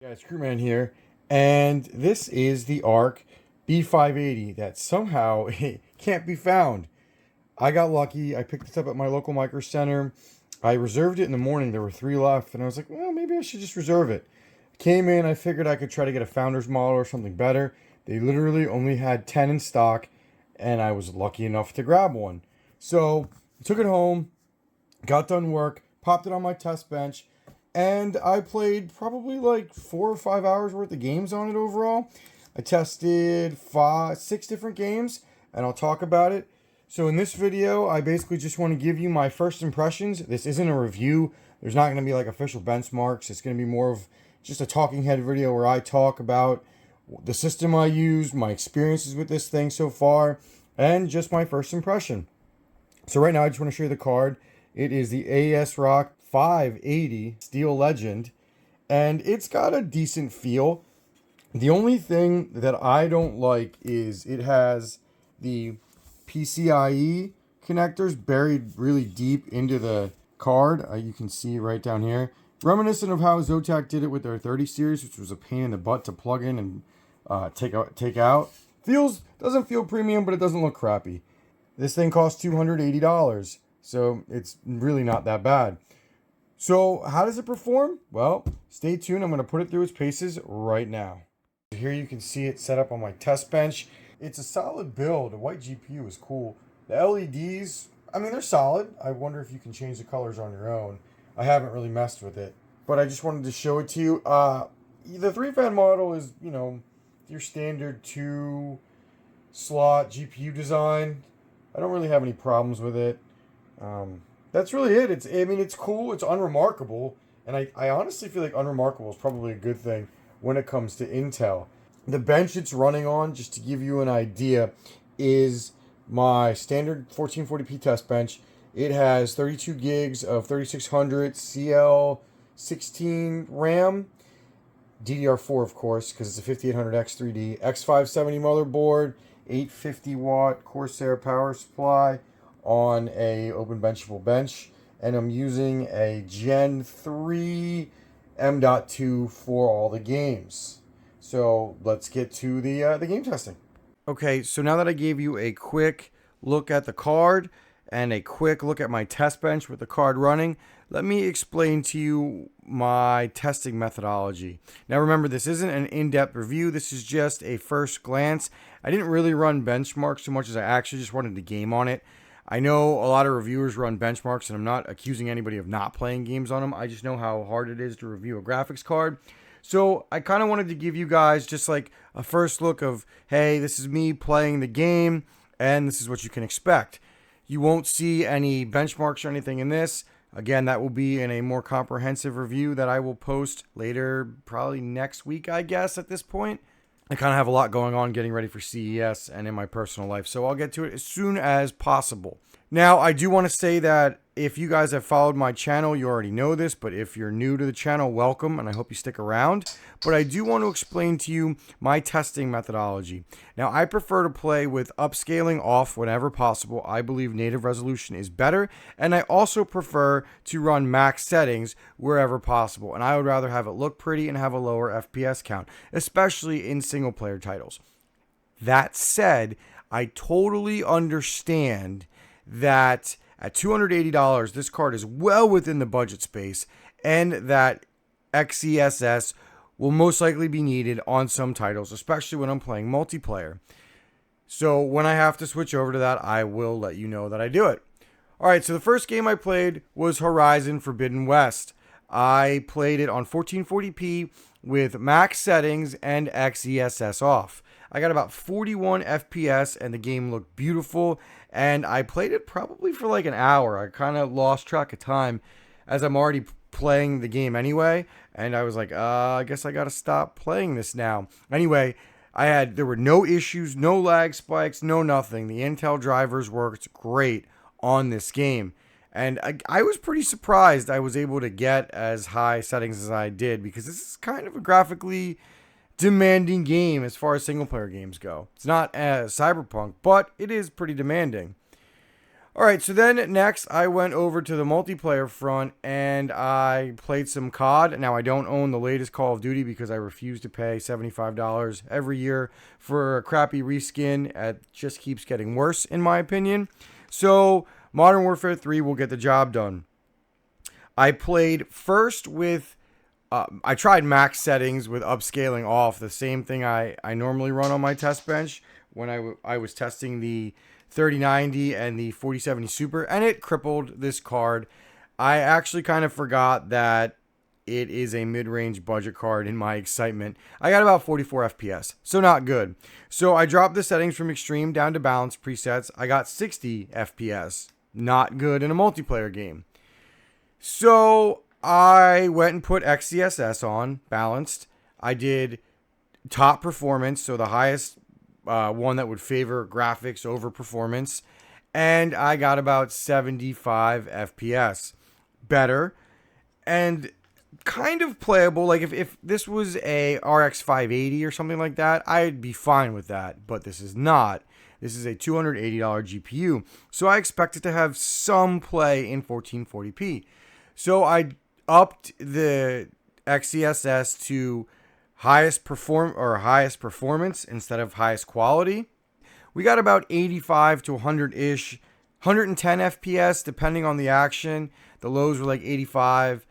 Guys, Crewman here, and this is the Arc B580 that somehow can't be found. I got lucky. I picked this up at my local micro center. I reserved it in the morning. There were 3 left, and I was like, well, maybe I should just reserve it. Came in, I figured I could try to get a founder's model or something better. They literally only had 10 in stock, and I was lucky enough to grab one. So, I took it home, got done work, popped it on my test bench, and I played probably like 4 or 5 hours worth of games on it overall. I tested 6 different games, and I'll talk about it. So in this video, I basically just want to give you my first impressions. This isn't a review. There's not going to be like official benchmarks. It's going to be more of just a talking head video where I talk about the system I used, my experiences with this thing so far, and just my first impression. So right now, I just want to show you the card. It is the ASRock 580 Steel Legend, and it's got a decent feel. The only thing that I don't like is it has the PCIe connectors buried really deep into the card. You can see right down here. Reminiscent of how Zotac did it with their 30 series, which was a pain in the butt to plug in and take out. Doesn't feel premium, but it doesn't look crappy. This thing costs $280, so it's really not that bad. So how does it perform? Well, stay tuned. I'm going to put it through its paces right now. Here you can see it set up on my test bench. It's a solid build. A white GPU is cool. The LEDs, I mean, they're solid. I wonder if you can change the colors on your own. I haven't really messed with it, but I just wanted to show it to you. The 3-fan model is, your standard 2-slot GPU design. I don't really have any problems with it. That's really it. It's cool. It's unremarkable. And I honestly feel like unremarkable is probably a good thing when it comes to Intel. The bench it's running on, just to give you an idea, is my standard 1440p test bench. It has 32 gigs of 3600 CL16 RAM. DDR4, of course, because it's a 5800X3D. X570 motherboard, 850 watt Corsair power supply on a open benchable bench, and I'm using a Gen 3 M.2 for all the games. So let's get to the game testing. Okay, so now that I gave you a quick look at the card and a quick look at my test bench with the card running, let me explain to you my testing methodology. Now remember, this isn't an in-depth review. This is just a first glance. I didn't really run benchmarks so much as I actually just wanted to game on it. I know a lot of reviewers run benchmarks, and I'm not accusing anybody of not playing games on them. I just know how hard it is to review a graphics card. So I kind of wanted to give you guys just like a first look of, hey, this is me playing the game, and this is what you can expect. You won't see any benchmarks or anything in this. Again, that will be in a more comprehensive review that I will post later, probably next week, I guess, at this point. I kind of have a lot going on getting ready for CES and in my personal life, so I'll get to it as soon as possible. Now, I do want to say that if you guys have followed my channel, you already know this, but if you're new to the channel, welcome, and I hope you stick around. But I do want to explain to you my testing methodology. Now, I prefer to play with upscaling off whenever possible. I believe native resolution is better, and I also prefer to run max settings wherever possible, and I would rather have it look pretty and have a lower FPS count, especially in single-player titles. That said, I totally understand that at $280, this card is well within the budget space, and that XeSS will most likely be needed on some titles, especially when I'm playing multiplayer. So when I have to switch over to that, I will let you know that I do it. Alright, so the first game I played was Horizon Forbidden West. I played it on 1440p with max settings and XeSS off. I got about 41 FPS, and the game looked beautiful, and I played it probably for like an hour. I kind of lost track of time as I'm already playing the game anyway, and I was like, I guess I gotta stop playing this now. Anyway, there were no issues, no lag spikes, no nothing. The Intel drivers worked great on this game, and I was pretty surprised I was able to get as high settings as I did, because this is kind of a graphically demanding game as far as single player games go. It's not Cyberpunk, but it is pretty demanding. All right, so then next I went over to the multiplayer front and I played some COD. Now I don't own the latest Call of Duty because I refuse to pay $75 every year for a crappy reskin. It just keeps getting worse in my opinion. So Modern Warfare 3 will get the job done. I played first with I tried max settings with upscaling off, the same thing I normally run on my test bench when I was testing the 3090 and the 4070 Super, and it crippled this card. I actually kind of forgot that it is a mid-range budget card in my excitement. I got about 44 FPS, so not good. So I dropped the settings from extreme down to balance presets. I got 60 FPS. Not good in a multiplayer game. So I went and put XCSS on, balanced. I did top performance, so the highest one that would favor graphics over performance. And I got about 75 FPS. Better. And kind of playable. Like if this was a RX 580 or something like that, I'd be fine with that. But this is not. This is a $280 GPU. So I expect it to have some play in 1440p. So I upped the XCSS to highest performance instead of highest quality. We got about 85 to 100-ish, 110 FPS depending on the action. The lows were like 85.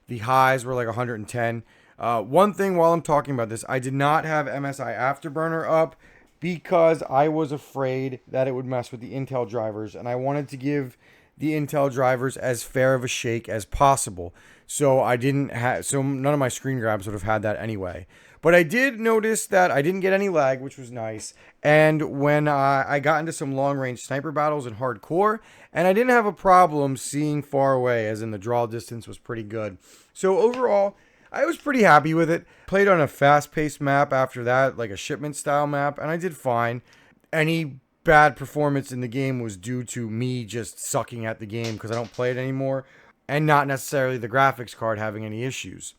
The highs were like 110. One thing while I'm talking about this, I did not have MSI Afterburner up because I was afraid that it would mess with the Intel drivers, and I wanted to give the Intel drivers as fair of a shake as possible. So none of my screen grabs would have had that anyway. But I did notice that I didn't get any lag, which was nice. And when I got into some long-range sniper battles in hardcore, and I didn't have a problem seeing far away, as in the draw distance was pretty good. So overall, I was pretty happy with it. Played on a fast-paced map after that, like a shipment-style map, and I did fine. Any bad performance in the game was due to me just sucking at the game because I don't play it anymore, and not necessarily the graphics card having any issues.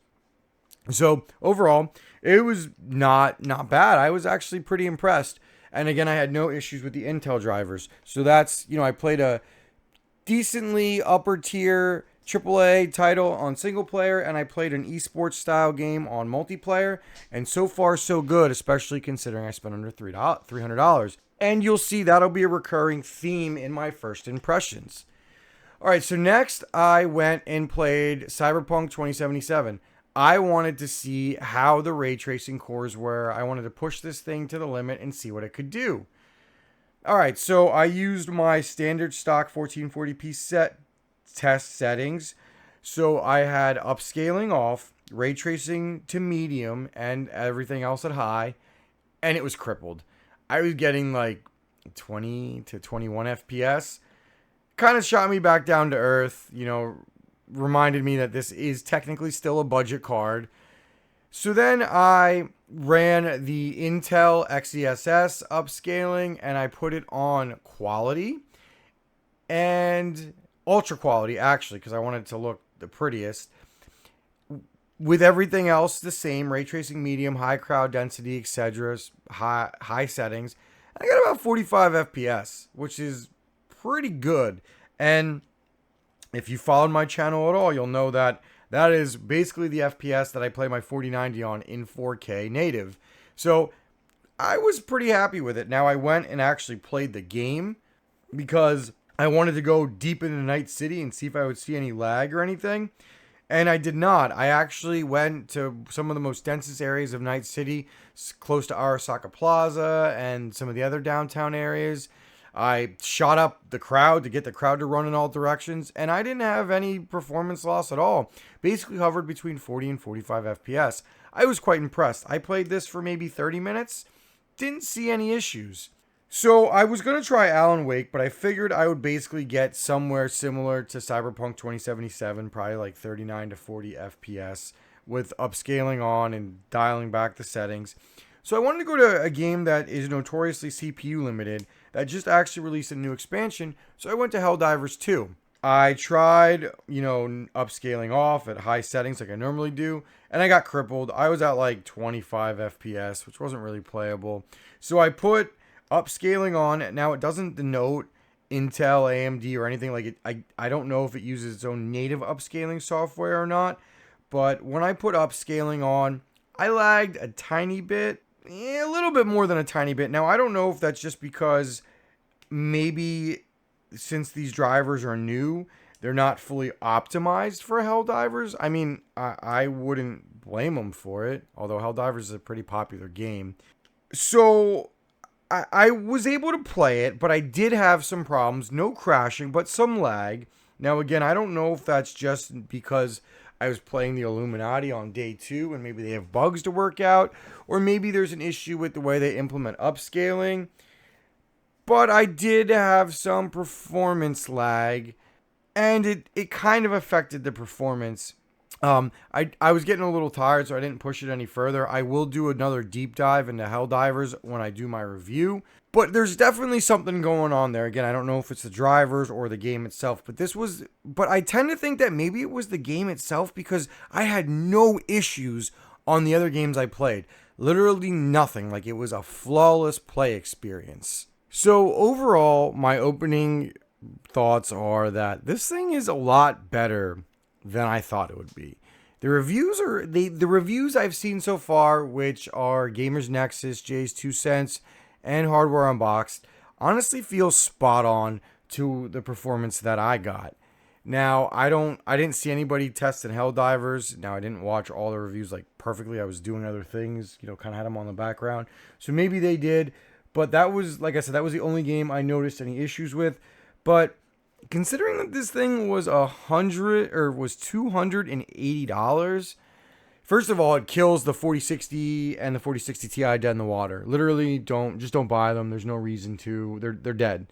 So overall, it was not bad. I was actually pretty impressed. And again, I had no issues with the Intel drivers. So that's, I played a decently upper tier AAA title on single player, and I played an esports style game on multiplayer. And so far, so good, especially considering I spent under $300. And you'll see that'll be a recurring theme in my first impressions. All right, so next I went and played Cyberpunk 2077. I wanted to see how the ray tracing cores were. I wanted to push this thing to the limit and see what it could do. All right, so I used my standard stock 1440p test settings. So I had upscaling off, ray tracing to medium, and everything else at high, and it was crippled. I was getting like 20 to 21 FPS. Kind of shot me back down to earth, reminded me that this is technically still a budget card. So then I ran the Intel XeSS upscaling and I put it on quality and ultra quality, actually, because I wanted it to look the prettiest. With everything else the same, ray tracing medium, high crowd density, etc., high settings. I got about 45 FPS, which is pretty good. And if you followed my channel at all, you'll know that that is basically the FPS that I play my 4090 on in 4K native. So I was pretty happy with it. Now I went and actually played the game because I wanted to go deep into Night City and see if I would see any lag or anything. And I did not. I actually went to some of the most densest areas of Night City, close to Arasaka Plaza and some of the other downtown areas. I shot up the crowd to get the crowd to run in all directions, and I didn't have any performance loss at all. Basically hovered between 40 and 45 FPS. I was quite impressed. I played this for maybe 30 minutes. Didn't see any issues. So I was going to try Alan Wake, but I figured I would basically get somewhere similar to Cyberpunk 2077, probably like 39 to 40 FPS with upscaling on and dialing back the settings. So I wanted to go to a game that is notoriously CPU limited that just actually released a new expansion. So I went to Helldivers 2. I tried, upscaling off at high settings like I normally do, and I got crippled. I was at like 25 FPS, which wasn't really playable. So I put upscaling on. Now it doesn't denote Intel, AMD, or anything like it. I don't know if it uses its own native upscaling software or not, but when I put upscaling on, I lagged a tiny bit, a little bit more than a tiny bit. Now, I don't know if that's just because maybe since these drivers are new, they're not fully optimized for Helldivers. I mean, I wouldn't blame them for it, although Helldivers is a pretty popular game. So I was able to play it, but I did have some problems. No crashing, but some lag. Now, again, I don't know if that's just because I was playing the Illuminati on day 2 and maybe they have bugs to work out, or maybe there's an issue with the way they implement upscaling. But I did have some performance lag, and it kind of affected the performance. I was getting a little tired, so I didn't push it any further. I will do another deep dive into Helldivers when I do my review. But there's definitely something going on there. Again, I don't know if it's the drivers or the game itself, but I tend to think that maybe it was the game itself, because I had no issues on the other games I played. Literally nothing. Like, it was a flawless play experience. So overall, my opening thoughts are that this thing is a lot better than I thought it would be. The reviews I've seen so far, which are Gamers Nexus, Jay's 2 cents, and Hardware Unboxed, honestly feel spot on to the performance that I got. Now, I didn't see anybody testing Helldivers. Now, I didn't watch all the reviews like perfectly. I was doing other things, kind of had them on the background. So maybe they did. But that was, like I said, that was the only game I noticed any issues with. But considering that this thing was $280, first of all, it kills the 4060 and the 4060 Ti dead in the water. Literally, don't buy them. There's no reason to. They're dead.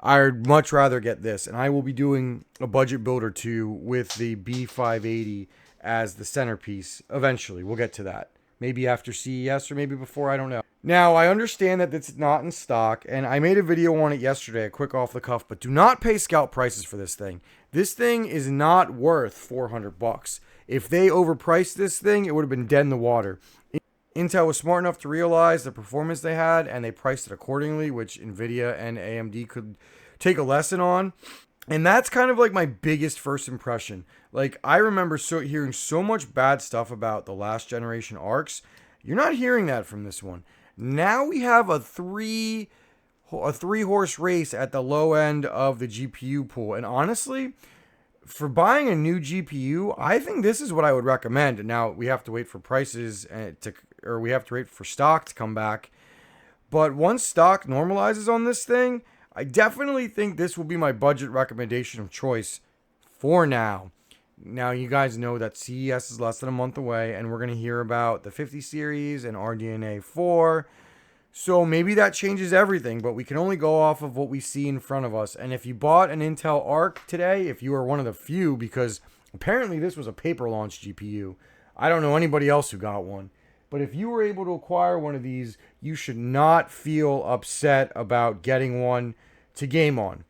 I'd much rather get this, and I will be doing a budget build or two with the B580 as the centerpiece eventually. We'll get to that. Maybe after CES or maybe before, I don't know. Now, I understand that it's not in stock, and I made a video on it yesterday, a quick off the cuff, but do not pay scalp prices for this thing. This thing is not worth $400. If they overpriced this thing, it would have been dead in the water. Intel was smart enough to realize the performance they had, and they priced it accordingly, which Nvidia and AMD could take a lesson on. And that's kind of like my biggest first impression. Like, I remember hearing so much bad stuff about the last generation Arcs. You're not hearing that from this one. Now we have a three horse race at the low end of the GPU pool. And honestly, for buying a new GPU, I think this is what I would recommend. Now, we have to wait for prices or we have to wait for stock to come back. But once stock normalizes on this thing, I definitely think this will be my budget recommendation of choice for now. Now, you guys know that CES is less than a month away, and we're going to hear about the 50 series and RDNA 4. So maybe that changes everything, but we can only go off of what we see in front of us. And if you bought an Intel Arc today, if you are one of the few, because apparently this was a paper launch GPU. I don't know anybody else who got one. But if you were able to acquire one of these, you should not feel upset about getting one to game on.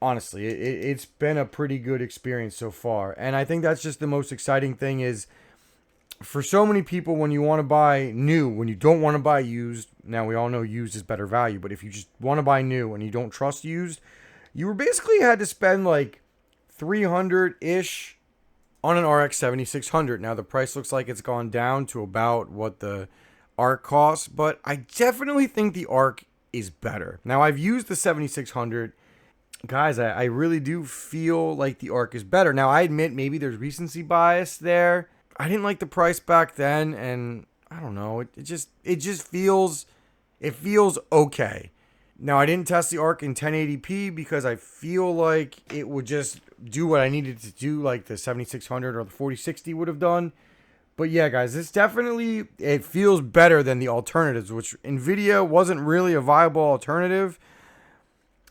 Honestly, it's been a pretty good experience so far. And I think that's just the most exciting thing is, for so many people, when you want to buy new, when you don't want to buy used, now we all know used is better value, but if you just want to buy new and you don't trust used, you basically had to spend like $300-ish on an RX 7600. Now, the price looks like it's gone down to about what the Arc costs, but I definitely think the Arc is better. Now, I've used the 7600. Guys, I really do feel like the Arc is better. Now, I admit maybe there's recency bias there. I didn't like the price back then, and I don't know. It just feels okay. Now, I didn't test the Arc in 1080p because I feel like it would just do what I needed to do, like the 7600 or the 4060 would have done. But yeah, guys, it feels better than the alternatives, which Nvidia wasn't really a viable alternative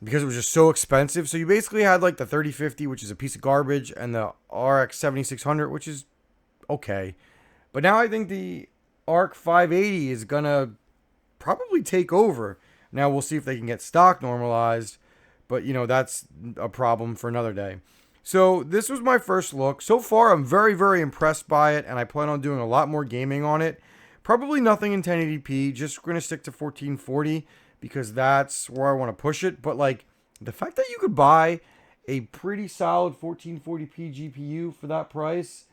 because it was just so expensive. So you basically had like the 3050, which is a piece of garbage, and the RX 7600, which is okay. But now I think the Arc 580 is going to probably take over. Now we'll see if they can get stock normalized, but that's a problem for another day. So this was my first look. So far, I'm very, very impressed by it, and I plan on doing a lot more gaming on it. Probably nothing in 1080p, just going to stick to 1440 because that's where I want to push it. But like The fact that you could buy a pretty solid 1440p GPU for that price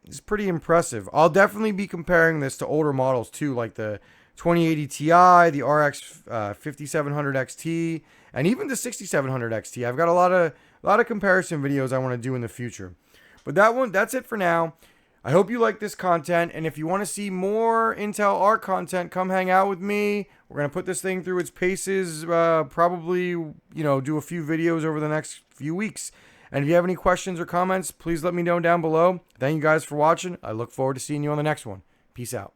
is pretty impressive. I'll definitely be comparing this to older models too, like the 2080 Ti, the RX 5700 XT, and even the 6700 XT. I've got a lot of comparison videos I want to do in the future. But that's it for now. I hope you like this content, and if you want to see more Intel Arc content, come hang out with me. We're going to put this thing through its paces, probably, do a few videos over the next few weeks. And if you have any questions or comments, please let me know down below. Thank you guys for watching. I look forward to seeing you on the next one. Peace out.